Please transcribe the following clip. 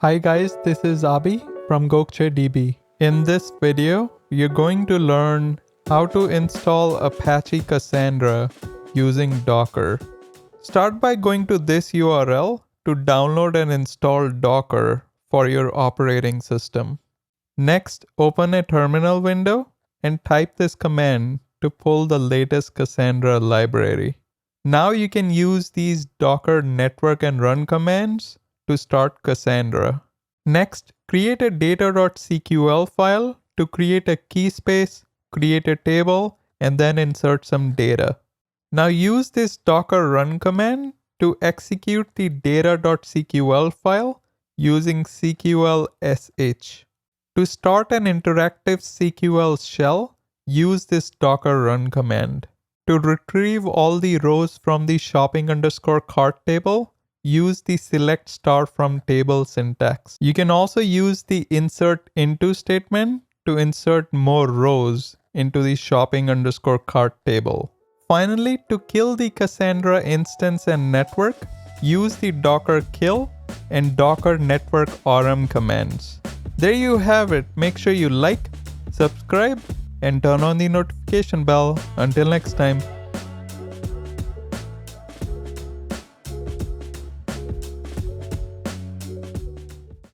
Hi guys, this is Abi from GokceDB. In this video, you're going to learn how to install Apache Cassandra using Docker. Start by going to this URL to download and install Docker for your operating system. Next, open a terminal window and type this command to pull the latest Cassandra library. Now you can use these Docker network and run commands to start Cassandra. Next, create a data.cql file to create a keyspace, create a table, and then insert some data. Now use this docker run command to execute the data.cql file using cqlsh. To start an interactive SQL shell, use this docker run command. To retrieve all the rows from the shopping_cart table, use the select star from table syntax. You can also use the insert into statement to insert more rows into the shopping_cart table. Finally, to kill the Cassandra instance and network, use the docker kill and docker network rm commands. There you have it. Make sure you like, subscribe, and turn on the notification bell. Until next time.